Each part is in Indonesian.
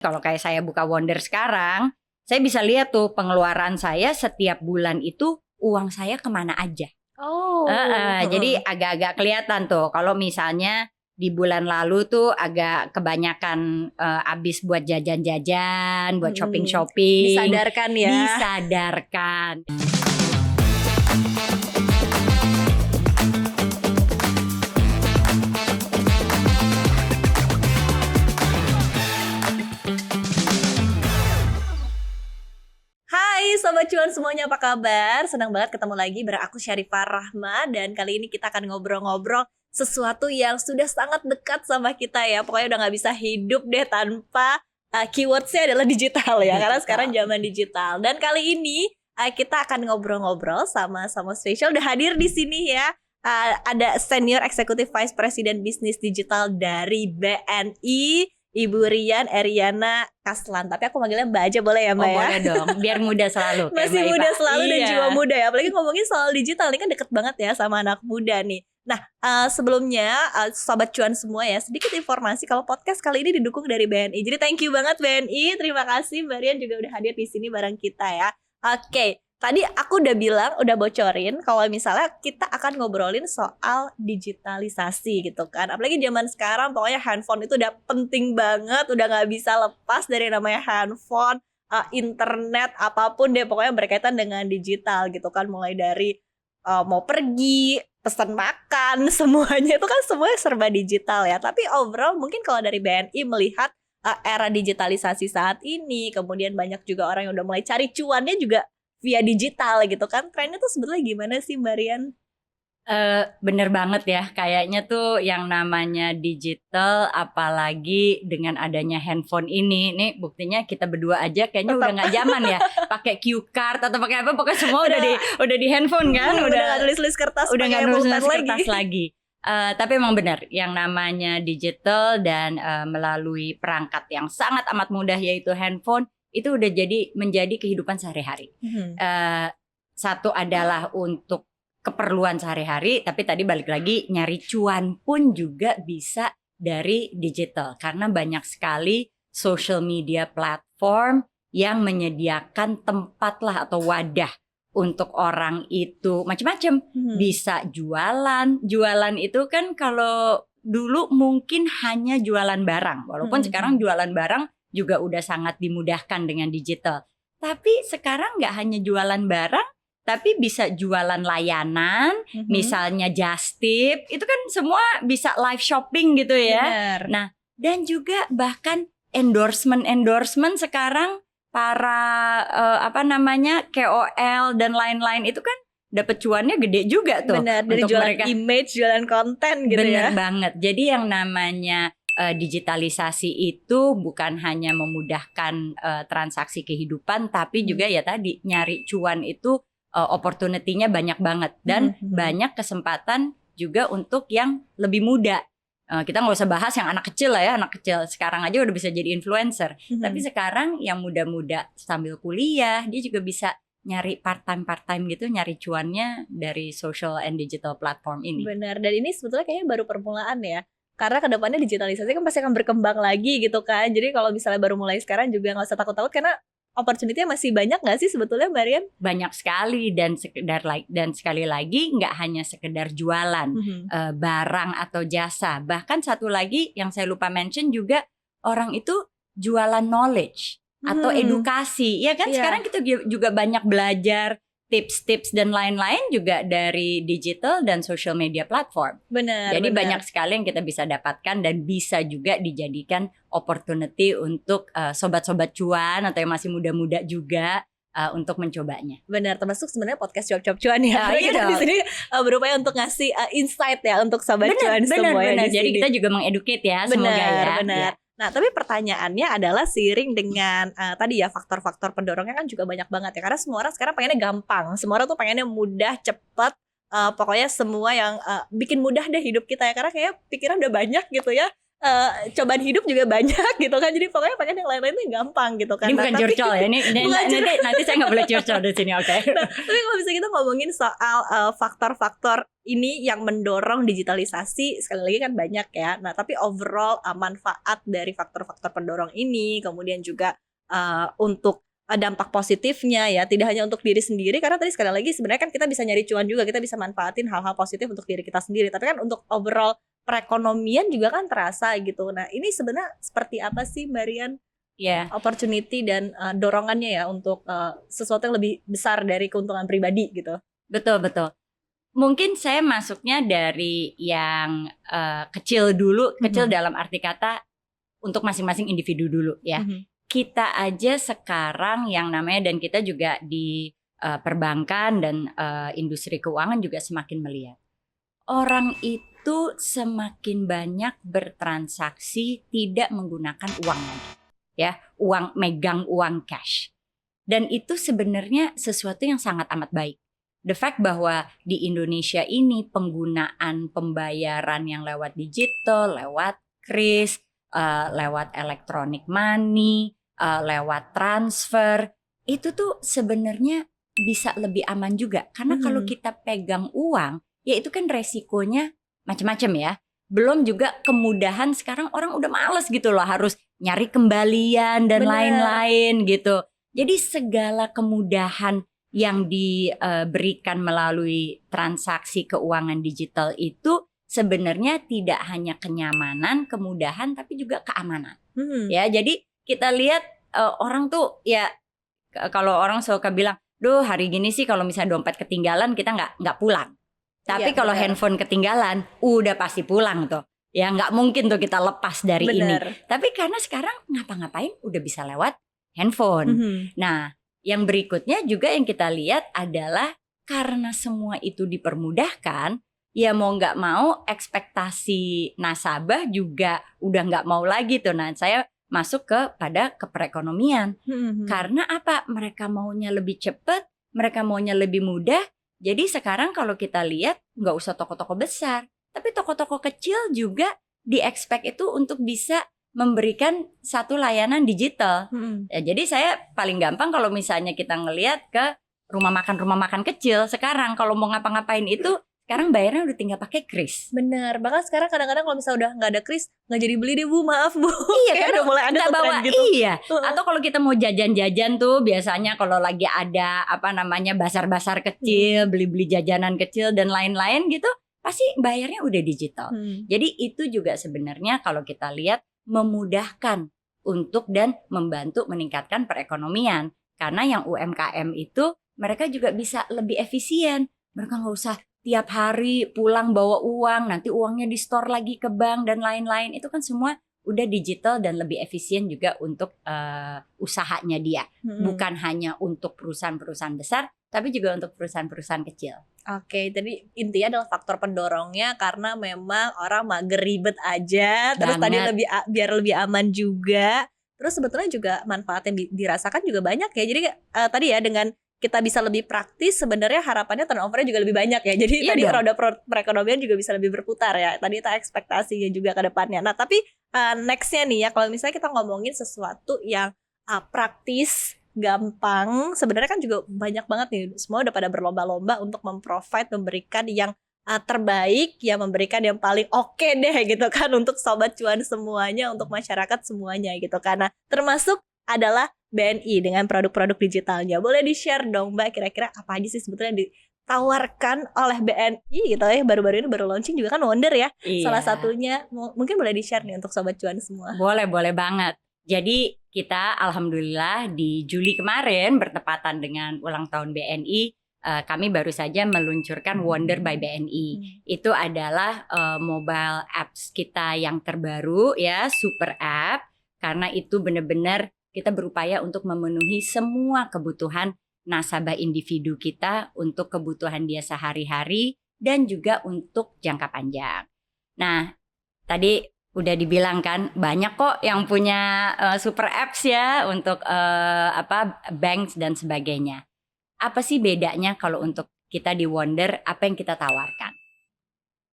Kalau kayak saya buka Wonder sekarang, saya bisa lihat tuh pengeluaran saya setiap bulan itu uang saya kemana aja. Jadi agak-agak kelihatan tuh kalau misalnya di bulan lalu tuh agak kebanyakan habis buat jajan-jajan, buat shopping-shopping. Disadarkan ya. Disadarkan. Hai Sobat Cuan semuanya, apa kabar? Senang banget ketemu lagi bareng aku Syarifah Rahma. Dan kali ini kita akan ngobrol-ngobrol sesuatu yang sudah sangat dekat sama kita ya. Pokoknya udah gak bisa hidup deh tanpa keywordsnya adalah digital ya. Karena sekarang zaman digital. Dan kali ini kita akan ngobrol-ngobrol sama spesial udah hadir di sini ya. Ada Senior Executive Vice President Bisnis Digital dari BNI, Ibu Rian Eriana Kaslan. Tapi aku manggilnya Mbak aja boleh ya Mbak ya? Boleh dong, biar muda selalu. Masih muda selalu dan jiwa muda ya. Apalagi ngomongin soal digital, ini kan deket banget ya sama anak muda nih. Nah sebelumnya Sobat Cuan semua ya, sedikit informasi kalau podcast kali ini didukung dari BNI. Jadi thank you banget BNI, terima kasih Mbak Rian juga udah hadir di sini bareng kita ya. Oke. Tadi aku udah bocorin kalau misalnya kita akan ngobrolin soal digitalisasi gitu kan. Apalagi zaman sekarang pokoknya handphone itu udah penting banget, udah gak bisa lepas dari namanya handphone, internet, apapun deh pokoknya berkaitan dengan digital gitu kan. Mulai dari mau pergi, pesan makan, semuanya itu kan semuanya serba digital ya. Tapi overall mungkin kalau dari BNI melihat era digitalisasi saat ini, kemudian banyak juga orang yang udah mulai cari cuannya juga via digital gitu kan. Trennya tuh sebetulnya gimana sih Mbak Rian? Bener banget ya, kayaknya tuh yang namanya digital apalagi dengan adanya handphone ini. Nih buktinya kita berdua aja kayaknya udah gak zaman ya pakai cue card atau pakai apa, pokoknya semua udah di handphone kan. Udah gak nulis kertas, udah gak nulis kertas lagi. Tapi emang benar yang namanya digital dan melalui perangkat yang sangat amat mudah yaitu handphone, itu udah menjadi kehidupan sehari-hari. Satu adalah untuk keperluan sehari-hari, tapi tadi balik lagi nyari cuan pun juga bisa dari digital karena banyak sekali social media platform yang menyediakan tempat lah atau wadah untuk orang itu macam-macam. Bisa jualan itu kan kalau dulu mungkin hanya jualan barang, walaupun sekarang jualan barang juga udah sangat dimudahkan dengan digital. Tapi sekarang nggak hanya jualan barang, tapi bisa jualan layanan, misalnya Just Tip, itu kan semua bisa live shopping gitu ya. Bener. Nah, dan juga bahkan endorsement sekarang para KOL dan lain-lain itu kan dapat cuannya gede juga tuh. Benar, dari jualan mereka, image, jualan konten gitu. Bener banget. Jadi yang namanya digitalisasi itu bukan hanya memudahkan transaksi kehidupan, tapi juga ya tadi nyari cuan itu opportunity-nya banyak banget dan banyak kesempatan juga untuk yang lebih muda. Kita nggak usah bahas yang anak kecil lah ya, anak kecil sekarang aja udah bisa jadi influencer. Tapi sekarang yang muda-muda sambil kuliah dia juga bisa nyari part time gitu, nyari cuannya dari social and digital platform ini. Benar, dan ini sebetulnya kayaknya baru permulaan ya. Karena kedepannya digitalisasi kan pasti akan berkembang lagi gitu kan. Jadi kalau misalnya baru mulai sekarang juga gak usah takut-takut karena opportunity-nya masih banyak gak sih sebetulnya Mbak Rian? Banyak sekali dan sekali lagi gak hanya sekedar jualan barang atau jasa. Bahkan satu lagi yang saya lupa mention juga, orang itu jualan knowledge atau edukasi. Ya kan sekarang kita juga banyak belajar tips-tips dan lain-lain juga dari digital dan social media platform. Benar. Jadi banyak sekali yang kita bisa dapatkan dan bisa juga dijadikan opportunity untuk sobat-sobat cuan atau yang masih muda-muda juga untuk mencobanya. Benar, termasuk sebenarnya podcast cuap-cuap cuan ya. Kita di sini berupaya untuk ngasih insight ya untuk sobat cuan semuanya. Jadi kita juga mengeducate ya, semoga ya. Benar. Nah, tapi pertanyaannya adalah seiring dengan tadi ya faktor-faktor pendorongnya kan juga banyak banget ya. Karena semua orang sekarang pengennya gampang. Semua orang tuh pengennya mudah, cepat. Pokoknya semua yang bikin mudah deh hidup kita ya. Karena kayak pikiran udah banyak gitu ya. cobaan hidup juga banyak gitu kan. Jadi pokoknya pengen yang lain-lain tuh gampang gitu kan. Ini bukan curcol ya. Ini Bukan nanti saya nggak boleh curcol di sini, oke? Nah, tapi kalau misalnya kita ngomongin soal faktor-faktor ini yang mendorong digitalisasi, sekali lagi kan banyak ya. Nah, tapi overall manfaat dari faktor-faktor pendorong ini, kemudian juga untuk dampak positifnya ya, tidak hanya untuk diri sendiri, karena tadi sekali lagi sebenarnya kan kita bisa nyari cuan juga, kita bisa manfaatin hal-hal positif untuk diri kita sendiri. Tapi kan untuk overall perekonomian juga kan terasa gitu. Nah, ini sebenarnya seperti apa sih Mbak Rian? Ya, Opportunity dan dorongannya ya untuk sesuatu yang lebih besar dari keuntungan pribadi gitu. betul. Mungkin saya masuknya dari yang kecil dulu, kecil dalam arti kata untuk masing-masing individu dulu ya. Kita aja sekarang yang namanya, dan kita juga di perbankan dan industri keuangan juga semakin melihat. Orang itu semakin banyak bertransaksi tidak menggunakan uang lagi. Ya, megang uang cash. Dan itu sebenarnya sesuatu yang sangat amat baik. The fact bahwa di Indonesia ini penggunaan pembayaran yang lewat digital, lewat kris, lewat electronic money, lewat transfer, itu tuh sebenarnya bisa lebih aman juga. Karena kalau kita pegang uang, ya itu kan resikonya macam-macam ya. Belum juga kemudahan, sekarang orang udah males gitu loh harus nyari kembalian dan lain-lain gitu. Jadi segala kemudahan yang diberikan melalui transaksi keuangan digital itu sebenarnya tidak hanya kenyamanan, kemudahan, tapi juga keamanan. Ya, jadi kita lihat orang tuh ya, kalau orang suka bilang, "Duh, hari gini sih kalau misalnya dompet ketinggalan kita nggak pulang." Tapi kalau handphone ketinggalan, udah pasti pulang tuh. Ya nggak mungkin tuh kita lepas dari ini. Tapi karena sekarang ngapa-ngapain udah bisa lewat handphone. Nah, yang berikutnya juga yang kita lihat adalah karena semua itu dipermudahkan, ya mau nggak mau ekspektasi nasabah juga udah nggak mau lagi tuh. Nah, saya masuk pada perekonomian. Karena apa? Mereka maunya lebih cepat, mereka maunya lebih mudah. Jadi sekarang kalau kita lihat nggak usah toko-toko besar, tapi toko-toko kecil juga di-expect itu untuk bisa memberikan satu layanan digital. Ya, jadi saya paling gampang kalau misalnya kita ngelihat ke rumah makan kecil sekarang kalau mau ngapa-ngapain itu sekarang bayarnya udah tinggal pakai kris. Bener, bahkan sekarang kadang-kadang kalau misalnya udah nggak ada kris, nggak jadi beli deh Bu, maaf Bu. Iya, kayak udah mulai ada tuh bawa tren gitu. Iya. Atau kalau kita mau jajan-jajan tuh biasanya kalau lagi ada basar-basar kecil, beli-beli jajanan kecil dan lain-lain gitu, pasti bayarnya udah digital. Jadi itu juga sebenarnya kalau kita lihat memudahkan untuk dan membantu meningkatkan perekonomian. Karena yang UMKM itu mereka juga bisa lebih efisien. Mereka nggak usah tiap hari pulang bawa uang, nanti uangnya di store lagi ke bank dan lain-lain. Itu kan semua udah digital dan lebih efisien juga untuk usahanya dia. Bukan hanya untuk perusahaan-perusahaan besar, tapi juga untuk perusahaan-perusahaan kecil. Oke, jadi intinya adalah faktor pendorongnya karena memang orang mager ribet aja. Terus tadi biar lebih aman juga. Terus sebetulnya juga manfaat yang dirasakan juga banyak ya. Jadi tadi ya dengan kita bisa lebih praktis, sebenarnya harapannya turnovernya juga lebih banyak ya. Jadi tadi roda perekonomian juga bisa lebih berputar ya. Tadi itu ekspektasinya juga ke depannya. Nah, tapi nextnya nih ya, kalau misalnya kita ngomongin sesuatu yang praktis, gampang, sebenarnya kan juga banyak banget nih. Semua udah pada berlomba-lomba untuk memberikan yang terbaik, ya memberikan yang paling oke deh gitu kan untuk sobat cuan semuanya, untuk masyarakat semuanya gitu. Karena termasuk adalah BNI dengan produk-produk digitalnya. Boleh di-share dong Mbak, kira-kira apa aja sih sebetulnya yang ditawarkan oleh BNI gitu ya. Baru-baru ini baru launching juga kan Wonder ya. Iya. Salah satunya mungkin boleh di-share nih untuk sobat cuan semua. Boleh banget. Jadi kita alhamdulillah di Juli kemarin bertepatan dengan ulang tahun BNI, kami baru saja meluncurkan Wonder by BNI. Itu adalah mobile apps kita yang terbaru ya, super app. Karena itu benar-benar kita berupaya untuk memenuhi semua kebutuhan nasabah individu kita untuk kebutuhan dia sehari-hari dan juga untuk jangka panjang. Nah, tadi udah dibilang kan banyak kok yang punya super apps ya untuk banks dan sebagainya. Apa sih bedanya kalau untuk kita di Wonder, apa yang kita tawarkan?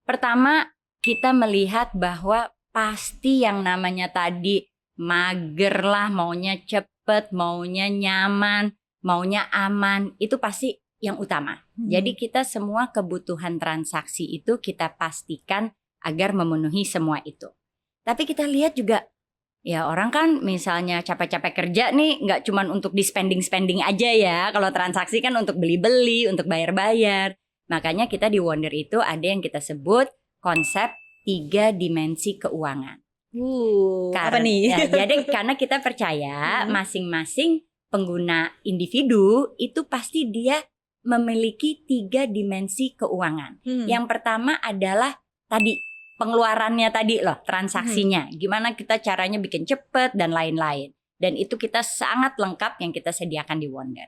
Pertama, kita melihat bahwa pasti yang namanya tadi mager lah, maunya cepet, maunya nyaman, maunya aman, itu pasti yang utama. Jadi kita semua kebutuhan transaksi itu kita pastikan agar memenuhi semua itu. Tapi kita lihat juga, ya orang kan misalnya capek-capek kerja nih nggak cuma untuk di spending aja ya. Kalau transaksi kan untuk beli-beli, untuk bayar-bayar. Makanya kita di Wonder itu ada yang kita sebut konsep 3 dimensi keuangan. Apa nih? Ya, jadi karena kita percaya masing-masing pengguna individu itu pasti dia memiliki 3 dimensi keuangan. Yang pertama adalah tadi pengeluarannya tadi loh, transaksinya. Gimana kita caranya bikin cepet dan lain-lain. Dan itu kita sangat lengkap yang kita sediakan di Wonder.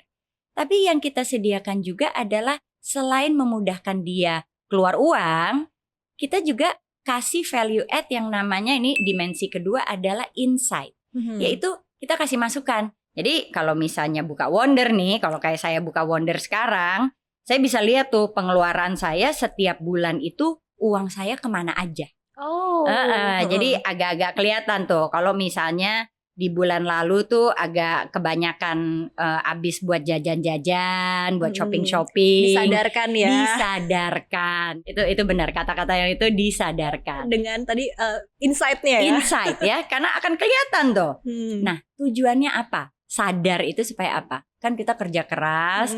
Tapi yang kita sediakan juga adalah selain memudahkan dia keluar uang, kita juga kasih value add yang namanya ini dimensi kedua adalah insight. Yaitu kita kasih masukan. Jadi kalau misalnya buka Wonder nih, kalau kayak saya buka Wonder sekarang, saya bisa lihat tuh pengeluaran saya setiap bulan itu uang saya kemana aja. Jadi agak-agak kelihatan tuh kalau misalnya di bulan lalu tuh agak kebanyakan habis buat jajan-jajan, buat shopping-shopping. Disadarkan ya. Disadarkan. Itu benar, kata-kata yang itu disadarkan. Dengan tadi insight-nya ya. Insight ya, karena akan kelihatan tuh. Nah, tujuannya apa? Sadar itu supaya apa? Kan kita kerja keras,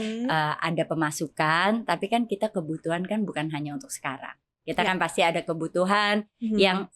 ada pemasukan, tapi kan kita kebutuhan kan bukan hanya untuk sekarang. Kita kan pasti ada kebutuhan yang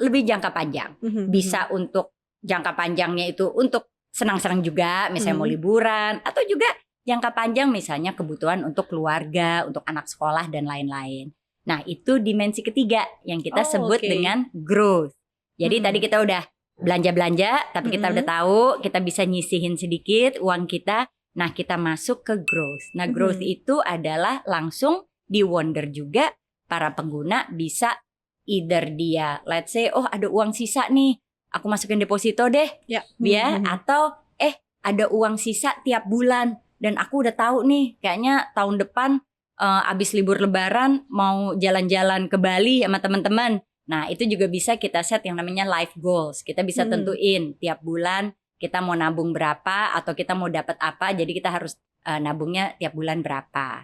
lebih jangka panjang. Bisa untuk jangka panjangnya itu untuk senang-senang juga, misalnya mau liburan, atau juga jangka panjang misalnya kebutuhan untuk keluarga, untuk anak sekolah dan lain-lain. Nah, itu dimensi ketiga yang kita sebut dengan growth. Jadi tadi kita udah belanja-belanja, tapi kita udah tahu kita bisa nyisihin sedikit uang kita. Nah, kita masuk ke growth. Nah, growth itu adalah langsung di Wonder juga para pengguna bisa either dia let's say ada uang sisa nih, aku masukin deposito deh, ya, atau ada uang sisa tiap bulan dan aku udah tahu nih kayaknya tahun depan abis libur lebaran mau jalan-jalan ke Bali sama teman-teman. Nah, itu juga bisa kita set yang namanya life goals. Kita bisa tentuin tiap bulan kita mau nabung berapa atau kita mau dapat apa. Jadi kita harus nabungnya tiap bulan berapa.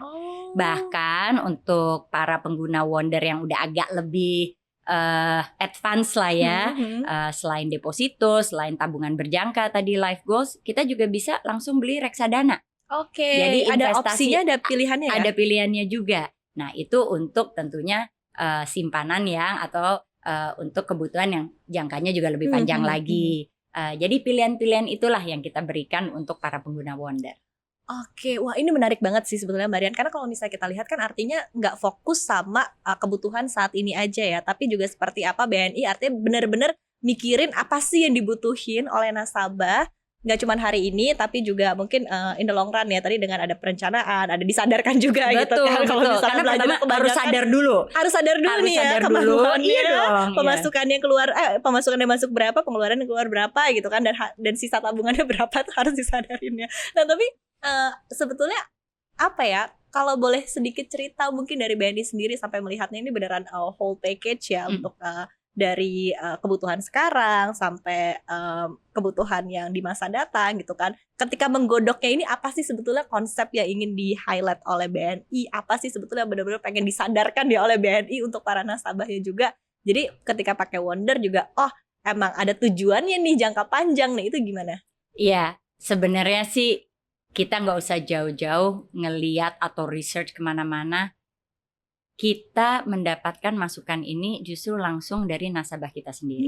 Bahkan untuk para pengguna Wonder yang udah agak lebih advance lah ya, selain deposito, selain tabungan berjangka tadi life goals, kita juga bisa langsung beli reksadana. Jadi ada opsinya, ada pilihannya ya? Ada pilihannya juga. Nah, itu untuk tentunya simpanan yang atau untuk kebutuhan yang jangkanya juga lebih panjang lagi. Jadi pilihan-pilihan itulah yang kita berikan untuk para pengguna Wonder. Wah ini menarik banget sih sebetulnya Mbak Rian. Karena kalau misalnya kita lihat kan artinya nggak fokus sama kebutuhan saat ini aja ya, tapi juga seperti apa BNI artinya benar-benar mikirin apa sih yang dibutuhin oleh nasabah. Nggak cuma hari ini, tapi juga mungkin in the long run ya. Tadi dengan ada perencanaan, ada disadarkan juga gitu kan. Kalau misalnya karena pertama harus sadar dulu. Harus sadar dulu nih ya kemampuannya. Iya dong. Pemasukan yang keluar, pemasukan yang masuk berapa, pengeluaran yang keluar berapa gitu kan. Dan sisa tabungannya berapa tuh harus disadarin ya. Nah tapi sebetulnya apa ya? Kalau boleh sedikit cerita mungkin dari BNI sendiri sampai melihatnya ini beneran whole package ya untuk dari kebutuhan sekarang sampai kebutuhan yang di masa datang gitu kan. Ketika menggodoknya ini apa sih sebetulnya konsep yang ingin di-highlight oleh BNI? Apa sih sebetulnya benar-benar pengen disadarkan ya oleh BNI untuk para nasabahnya juga? Jadi ketika pakai Wonder juga emang ada tujuannya nih jangka panjang nih, itu gimana? Iya, sebenarnya sih kita nggak usah jauh-jauh ngeliat atau research kemana-mana. Kita mendapatkan masukan ini justru langsung dari nasabah kita sendiri,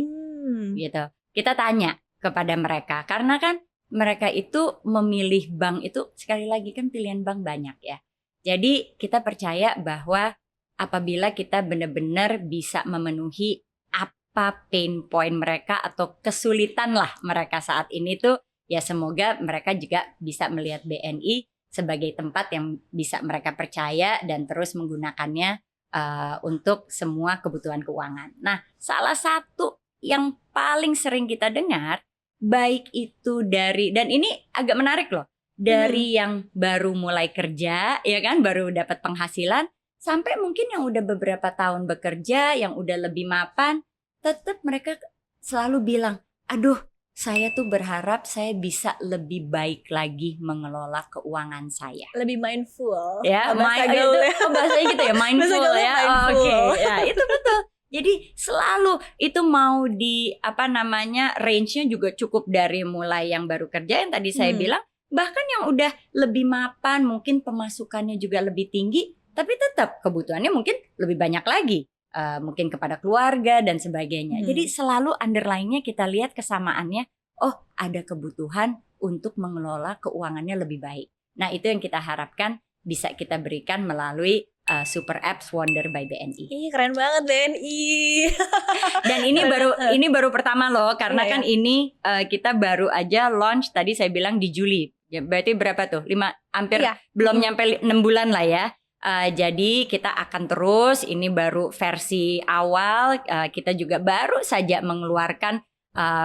gitu. Kita tanya kepada mereka, karena kan mereka itu memilih bank itu sekali lagi kan pilihan bank banyak ya. Jadi kita percaya bahwa apabila kita benar-benar bisa memenuhi apa pain point mereka atau kesulitan lah mereka saat ini tuh, ya semoga mereka juga bisa melihat BNI sebagai tempat yang bisa mereka percaya dan terus menggunakannya untuk semua kebutuhan keuangan. Nah, salah satu yang paling sering kita dengar, baik itu dari, dan ini agak menarik loh, dari yang baru mulai kerja, ya kan, baru dapat penghasilan, sampai mungkin yang udah beberapa tahun bekerja, yang udah lebih mapan, tetap mereka selalu bilang, aduh saya tuh berharap saya bisa lebih baik lagi mengelola keuangan saya. Lebih mindful. Ya, bahasanya gitu ya, mindful ya. Oke. Ya, itu betul. Jadi selalu itu mau di range-nya juga cukup dari mulai yang baru kerja yang tadi saya bilang, bahkan yang udah lebih mapan, mungkin pemasukannya juga lebih tinggi, tapi tetap kebutuhannya mungkin lebih banyak lagi. Mungkin kepada keluarga dan sebagainya. Jadi selalu underlying-nya kita lihat kesamaannya, oh ada kebutuhan untuk mengelola keuangannya lebih baik. Nah itu yang kita harapkan bisa kita berikan melalui Super Apps Wonder by BNI. Ih, keren banget BNI. Dan ini baru pertama loh, karena kan ini kita baru aja launch tadi saya bilang di Juli. Ya, berarti berapa tuh? Belum nyampe 6 bulan lah ya. Jadi kita akan terus, ini baru versi awal, kita juga baru saja mengeluarkan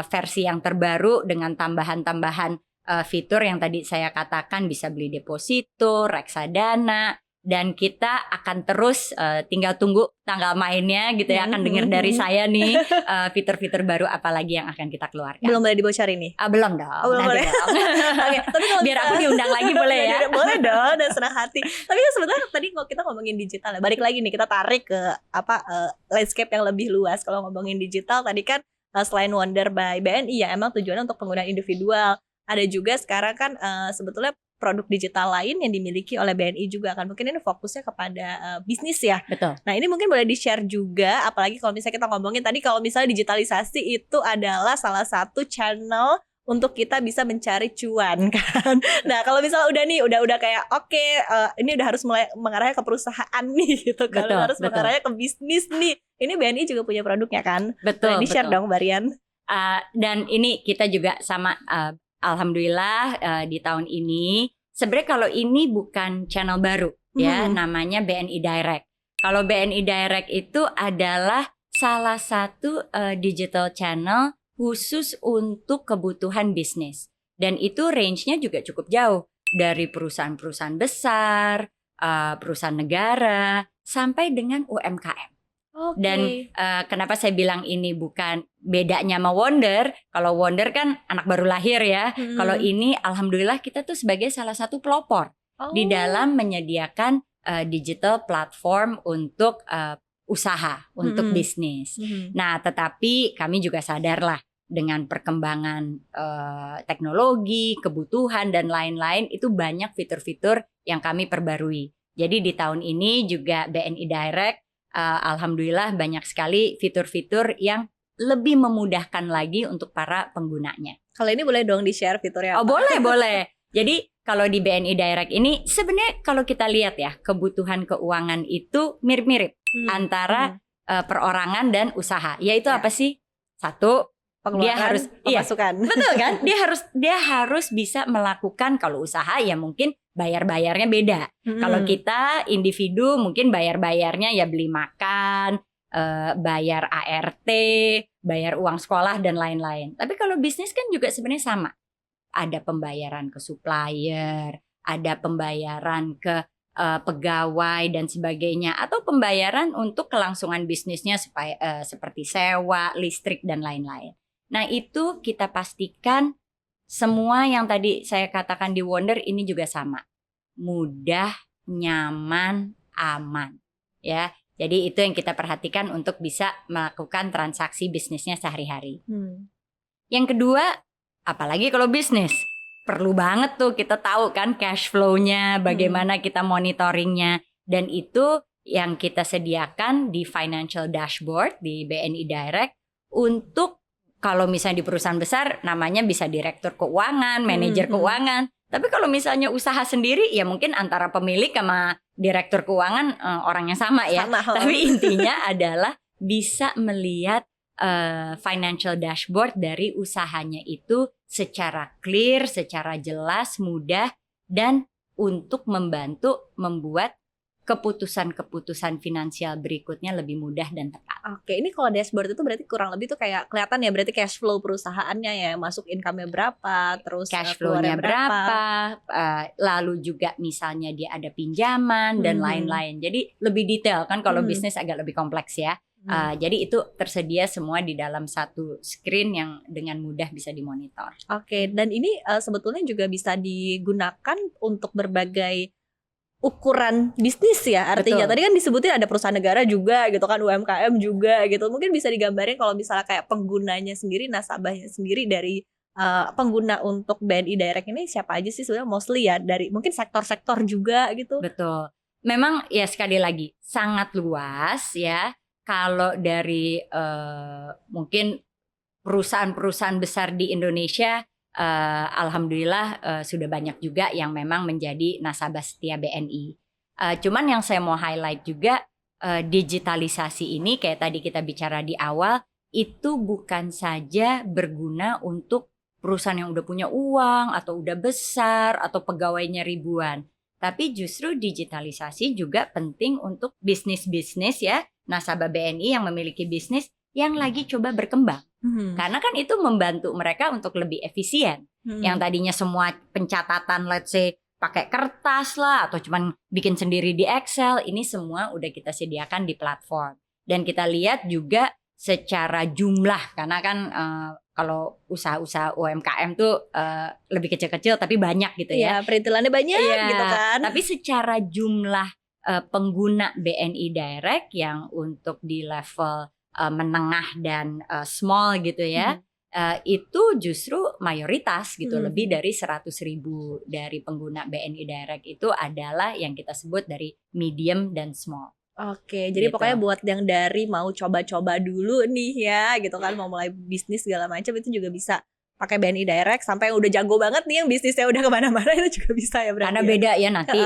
versi yang terbaru dengan tambahan-tambahan fitur yang tadi saya katakan, bisa beli deposito, reksadana, dan kita akan terus tinggal tunggu tanggal mainnya gitu ya, akan dengar dari saya nih fitur-fitur baru apa lagi yang akan kita keluarkan. Belum boleh dibocorin nih? Belum dong. Belum boleh. Okay, tapi kalau biar aku diundang lagi boleh ya? Boleh dong, dan senang hati. Tapi kan sebenarnya tadi kalau kita ngomongin digital ya, balik lagi nih kita tarik ke landscape yang lebih luas. Kalau ngomongin digital tadi kan selain Wonder by BNI ya emang tujuannya untuk penggunaan individual. Ada juga sekarang kan sebetulnya produk digital lain yang dimiliki oleh BNI juga kan. Mungkin ini fokusnya kepada bisnis ya. Betul. Nah ini mungkin boleh di-share juga, apalagi kalau misalnya kita ngomongin tadi kalau misalnya digitalisasi itu adalah salah satu channel untuk kita bisa mencari cuan kan. Nah kalau misalnya udah nih, udah kayak oke, ini udah harus mulai mengarahnya ke perusahaan nih gitu kan. Harus mengarahnya ke bisnis nih. Ini BNI juga punya produknya kan. Betul. Nah, di-share dong Barian. Dan ini kita juga sama alhamdulillah di tahun ini sebenarnya kalau ini bukan channel baru ya, namanya BNI Direct. Kalau BNI Direct itu adalah salah satu digital channel khusus untuk kebutuhan bisnis, dan itu range-nya juga cukup jauh dari perusahaan-perusahaan besar, perusahaan negara sampai dengan UMKM. Okay. Dan kenapa saya bilang ini bukan bedanya sama Wonder? Kalau Wonder kan anak baru lahir ya. Kalau ini alhamdulillah kita tuh sebagai salah satu pelopor di dalam menyediakan digital platform untuk usaha, untuk bisnis. Nah, tetapi kami juga sadar lah dengan perkembangan teknologi, kebutuhan dan lain-lain, itu banyak fitur-fitur yang kami perbarui. Jadi di tahun ini juga BNI Direct alhamdulillah banyak sekali fitur-fitur yang lebih memudahkan lagi untuk para penggunanya. Kalau ini boleh dong di-share fiturnya apa? Oh boleh. Jadi kalau di BNI Direct ini sebenarnya kalau kita lihat ya, kebutuhan keuangan itu mirip-mirip antara perorangan dan usaha. Yaitu apa sih? Satu, dia harus pemasukan. Betul kan? Dia harus bisa melakukan, kalau usaha ya mungkin bayar-bayarnya beda. Kalau kita individu mungkin bayar-bayarnya ya beli makan, bayar ART, bayar uang sekolah dan lain-lain. Tapi kalau bisnis kan juga sebenarnya sama. Ada pembayaran ke supplier, ada pembayaran ke pegawai dan sebagainya, atau pembayaran untuk kelangsungan bisnisnya seperti sewa, listrik dan lain-lain. Nah, itu kita pastikan semua yang tadi saya katakan di Wonder ini juga sama. Mudah, nyaman, aman. Ya. Jadi itu yang kita perhatikan untuk bisa melakukan transaksi bisnisnya sehari-hari. Yang kedua, apalagi kalau bisnis, perlu banget tuh kita tahu kan cash flow-nya, bagaimana kita monitoringnya. Dan itu yang kita sediakan di Financial Dashboard di BNI Direct untuk kalau misalnya di perusahaan besar namanya bisa direktur keuangan, manajer keuangan. Tapi kalau misalnya usaha sendiri ya mungkin antara pemilik sama direktur keuangan orang yang sama ya. Tapi intinya adalah bisa melihat financial dashboard dari usahanya itu secara clear, secara jelas, mudah, dan untuk membantu membuat keputusan-keputusan finansial berikutnya lebih mudah dan tepat. Oke, ini kalau dashboard itu berarti kurang lebih tuh kayak kelihatan ya, berarti cash flow perusahaannya ya, masuk income-nya berapa, terus cash flow-nya berapa, lalu juga misalnya dia ada pinjaman dan lain-lain. Jadi lebih detail kan, kalau bisnis agak lebih kompleks ya. Jadi itu tersedia semua di dalam satu screen yang dengan mudah bisa dimonitor. Oke, dan ini sebetulnya juga bisa digunakan untuk berbagai ukuran bisnis ya artinya. Betul. Tadi kan disebutin ada perusahaan negara juga gitu kan, UMKM juga gitu. Mungkin bisa digambarin kalau misalnya kayak penggunanya sendiri, nasabahnya sendiri dari pengguna untuk BNI Direct ini siapa aja sih sebenarnya, mostly ya dari mungkin sektor-sektor juga gitu. Betul. Memang ya sekali lagi sangat luas ya. Kalau dari mungkin perusahaan-perusahaan besar di Indonesia, alhamdulillah sudah banyak juga yang memang menjadi nasabah setia BNI. Cuman yang saya mau highlight juga, digitalisasi ini kayak tadi kita bicara di awal, itu bukan saja berguna untuk perusahaan yang udah punya uang atau udah besar atau pegawainya ribuan. Tapi justru digitalisasi juga penting untuk bisnis-bisnis ya, nasabah BNI yang memiliki bisnis yang lagi coba berkembang. Karena kan itu membantu mereka untuk lebih efisien. Yang tadinya semua pencatatan let's say pakai kertas lah atau cuman bikin sendiri di Excel, ini semua udah kita sediakan di platform. Dan kita lihat juga secara jumlah, karena kan kalau usaha-usaha UMKM tuh lebih kecil-kecil tapi banyak gitu ya. Iya, perintilannya banyak gitu kan. Tapi secara jumlah pengguna BNI Direct yang untuk di level menengah dan small gitu ya, itu justru mayoritas gitu. Lebih dari 100.000 dari pengguna BNI Direct itu adalah yang kita sebut dari medium dan small. Oke, jadi Gitu. pokoknya buat yang dari mau coba-coba dulu nih ya gitu kan, mau mulai bisnis segala macam itu juga bisa pakai BNI Direct. Sampai yang udah jago banget nih, yang bisnisnya udah kemana-mana, itu juga bisa ya berarti. Karena beda ya nanti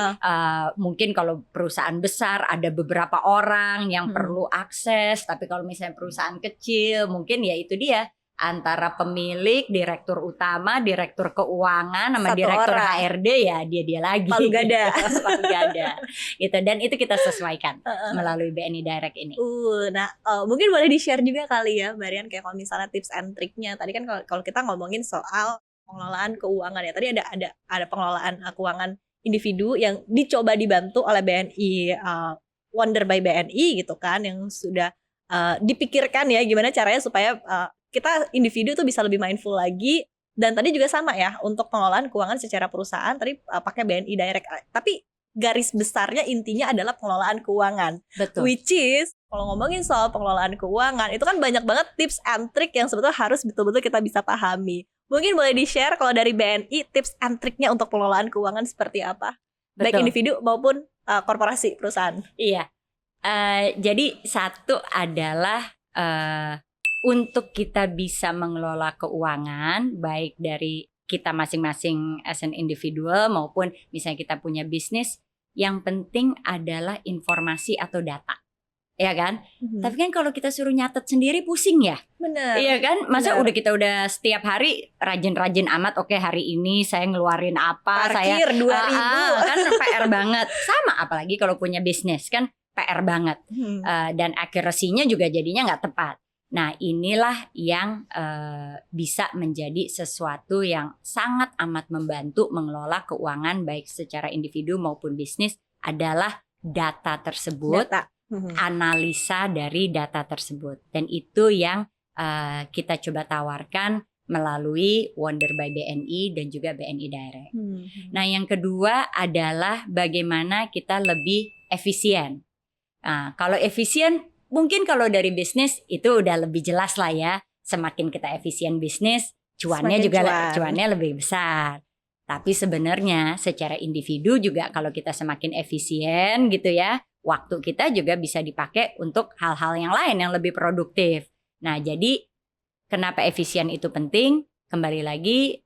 mungkin kalau perusahaan besar ada beberapa orang yang perlu akses, tapi kalau misalnya perusahaan kecil mungkin ya itu dia, antara pemilik, direktur utama, direktur keuangan sama Satu direktur orang. HRD ya dia lagi. Palu gada. Palu gada. Gitu, dan itu kita sesuaikan melalui BNI Direct ini. Nah mungkin boleh di-share juga kali ya Mbak Rian, kayak kalau misalnya tips and triknya. Tadi kan kalau kita ngomongin soal pengelolaan keuangan ya, tadi ada pengelolaan keuangan individu yang dicoba dibantu oleh BNI Wonder by BNI gitu kan, yang sudah dipikirkan ya gimana caranya supaya kita individu tuh bisa lebih mindful lagi. Dan tadi juga sama ya untuk pengelolaan keuangan secara perusahaan tadi pakai BNI Direct. Tapi garis besarnya intinya adalah pengelolaan keuangan. Betul. Which is kalau ngomongin soal pengelolaan keuangan itu kan banyak banget tips and trick yang sebetulnya harus betul-betul kita bisa pahami. Mungkin boleh di-share kalau dari BNI tips and triknya untuk pengelolaan keuangan seperti apa? Baik Betul. individu maupun korporasi, perusahaan. Iya. Jadi satu adalah untuk kita bisa mengelola keuangan baik dari kita masing-masing as an individual maupun misalnya kita punya bisnis, yang penting adalah informasi atau data. Ya kan? Tapi kan kalau kita suruh nyatet sendiri pusing ya. Bener. Iya kan? Masa Bener. kita udah setiap hari rajin-rajin amat, oke hari ini saya ngeluarin apa, Parkir 2.000. kan PR banget. Sama apalagi kalau punya bisnis kan PR banget. Dan accuracy-nya juga jadinya nggak tepat. Nah inilah yang bisa menjadi sesuatu yang sangat amat membantu mengelola keuangan baik secara individu maupun bisnis, adalah data tersebut, Data. analisa dari data tersebut. Dan itu yang kita coba tawarkan melalui Wonder by BNI dan juga BNI Direct. Nah yang kedua adalah bagaimana kita lebih efisien. Nah, kalau efisien mungkin kalau dari bisnis itu udah lebih jelas lah ya. Semakin kita efisien bisnis, cuannya Semakin juga cuan. cuannya lebih besar. Tapi sebenarnya secara individu juga kalau kita semakin efisien gitu ya, waktu kita juga bisa dipakai untuk hal-hal yang lain yang lebih produktif. Nah, jadi kenapa efisien itu penting? Kembali lagi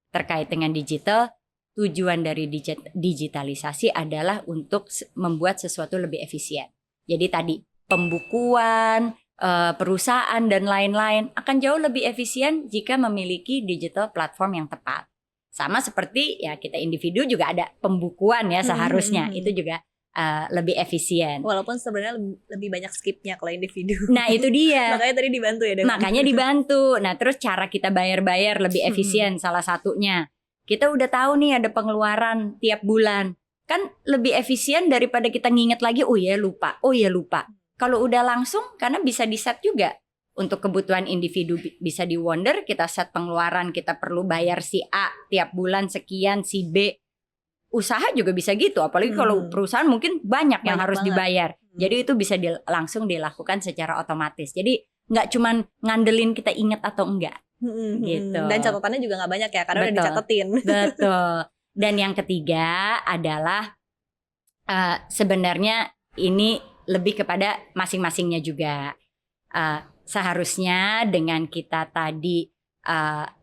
terkait dengan digital, tujuan dari digitalisasi adalah untuk membuat sesuatu lebih efisien. Jadi tadi pembukuan, perusahaan dan lain-lain akan jauh lebih efisien jika memiliki digital platform yang tepat. Sama seperti ya kita individu juga ada pembukuan ya seharusnya, itu juga lebih efisien. Walaupun sebenarnya lebih banyak skipnya kalau individu. Nah itu dia. Makanya tadi dibantu ya dengan. Makanya dibantu. Nah terus cara kita bayar-bayar lebih efisien salah satunya. Kita udah tahu nih ada pengeluaran tiap bulan. Kan lebih efisien daripada kita nginget lagi, oh ya lupa. kalau udah langsung karena bisa di set juga. Untuk kebutuhan individu bisa di Wonder, kita set pengeluaran, kita perlu bayar si A tiap bulan sekian, si B. Usaha juga bisa gitu, apalagi kalau perusahaan mungkin banyak yang harus banget dibayar. Jadi itu bisa langsung dilakukan secara otomatis. Jadi nggak cuman ngandelin kita ingat atau enggak. Gitu. Dan catatannya juga nggak banyak ya, karena udah Betul. dicatetin. Betul. Dan yang ketiga adalah sebenarnya ini lebih kepada masing-masingnya juga. Seharusnya dengan kita tadi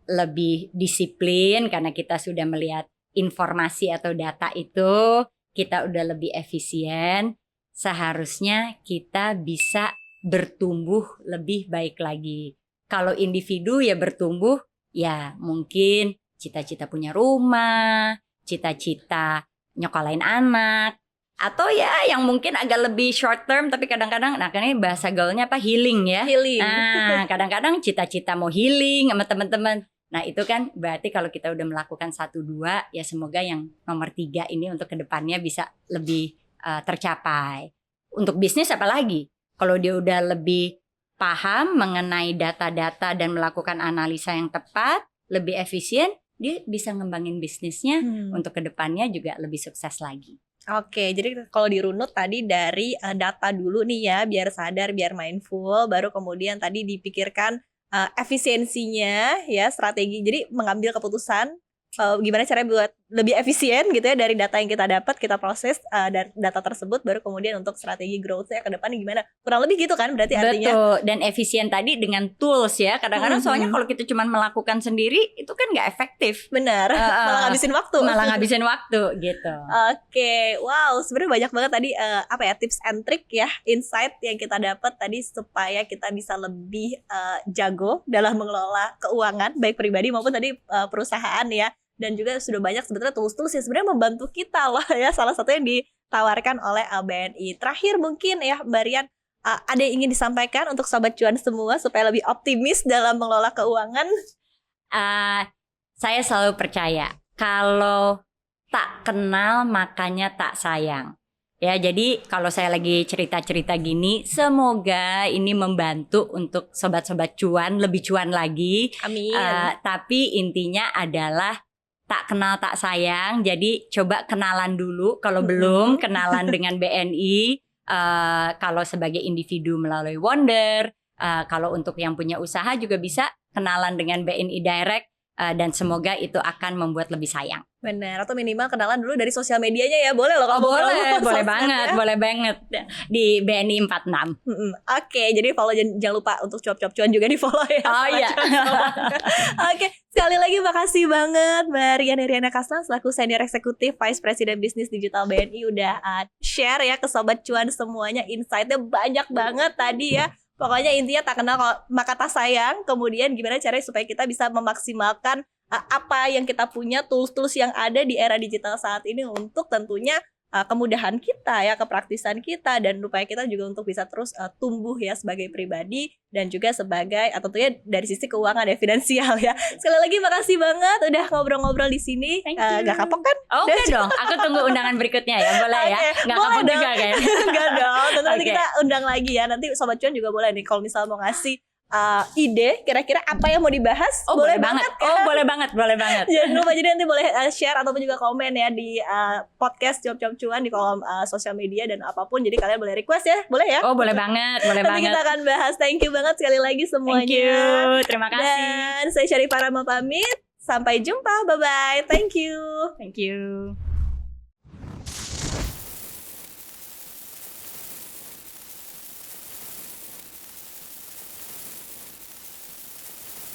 lebih disiplin karena kita sudah melihat informasi atau data itu, kita udah lebih efisien. Seharusnya kita bisa bertumbuh lebih baik lagi. Kalau individu ya bertumbuh, ya mungkin cita-cita punya rumah, cita-cita nyokolain anak, atau ya yang mungkin agak lebih short term tapi kadang-kadang, nah kan ini bahasa gaulnya apa, healing ya. Healing. Nah kadang-kadang cita-cita mau healing sama teman-teman. Nah itu kan berarti kalau kita udah melakukan 1-2, ya semoga yang nomor 3 ini untuk kedepannya bisa lebih tercapai. Untuk bisnis apalagi, kalau dia udah lebih paham mengenai data-data dan melakukan analisa yang tepat, lebih efisien, dia bisa ngembangin bisnisnya untuk kedepannya juga lebih sukses lagi. Oke, jadi kalau dirunut tadi dari data dulu nih ya, biar sadar, biar mindful, baru kemudian tadi dipikirkan efisiensinya ya, strategi. Jadi mengambil keputusan gimana caranya buat lebih efisien gitu ya dari data yang kita dapat, kita proses dari data tersebut, baru kemudian untuk strategi growth-nya ke depan gimana. Kurang lebih gitu kan berarti artinya. Betul, dan efisien tadi dengan tools ya. Kadang-kadang soalnya kalau kita cuma melakukan sendiri itu kan nggak efektif. Benar, malah ngabisin waktu. Malah ngabisin waktu gitu. Oke, wow, sebenarnya banyak banget tadi tips and trick ya, insight yang kita dapat tadi supaya kita bisa lebih jago dalam mengelola keuangan baik pribadi maupun tadi perusahaan ya. Dan juga sudah banyak sebetulnya tools-tools yang sebenarnya membantu kita loh ya. Salah satu yang ditawarkan oleh BNI. Terakhir mungkin ya Mbak Rian, ada yang ingin disampaikan untuk Sobat Cuan semua supaya lebih optimis dalam mengelola keuangan? Saya selalu percaya kalau tak kenal makanya tak sayang. Ya, jadi kalau saya lagi cerita-cerita gini, semoga ini membantu untuk sobat-sobat cuan lebih cuan lagi. Amin. Tapi intinya adalah tak kenal tak sayang. Jadi coba kenalan dulu kalau belum, kenalan dengan BNI. Kalau sebagai individu melalui Wonder, kalau untuk yang punya usaha juga bisa kenalan dengan BNI Direct. Dan semoga itu akan membuat lebih sayang. Benar, atau minimal kenalan dulu dari sosial medianya ya. Boleh loh kalau boleh banget di BNI 46. Oke, jadi follow, jangan lupa untuk cuap-cuap cuan juga di follow ya. Oh iya. Oke, sekali lagi makasih banget Mbak Rian Riana Kaslan selaku Senior Eksekutif Vice President Bisnis Digital BNI udah share ya ke Sobat Cuan semuanya, insight-nya banyak banget tadi ya. Pokoknya intinya tak kenal maka tak sayang. Kemudian gimana caranya supaya kita bisa memaksimalkan apa yang kita punya, tools-tools yang ada di era digital saat ini untuk tentunya kemudahan kita ya, kepraktisan kita, dan upaya kita juga untuk bisa terus tumbuh ya sebagai pribadi dan juga sebagai tentunya dari sisi keuangan ya, finansial ya. Sekali lagi makasih banget udah ngobrol-ngobrol di sini. Gak kapok kan? Oh enggak dong, aku tunggu undangan berikutnya ya, boleh ya? Gak kapok juga kan? Enggak dong, nanti kita undang lagi ya. Nanti Sobat Cuan juga boleh nih kalau misal mau ngasih ide kira-kira apa yang mau dibahas. Boleh banget kan? Boleh banget. Jangan lupa, jadi nanti boleh share ataupun juga komen ya di podcast Cuap-Cuap Cuan di kolom sosial media dan apapun. Jadi kalian boleh request ya, boleh ya? Boleh banget. Nanti kita akan bahas. Thank you banget sekali lagi semuanya. Thank you, terima kasih. Dan saya Syarifah Rahma pamit. Sampai jumpa, bye bye. Thank you.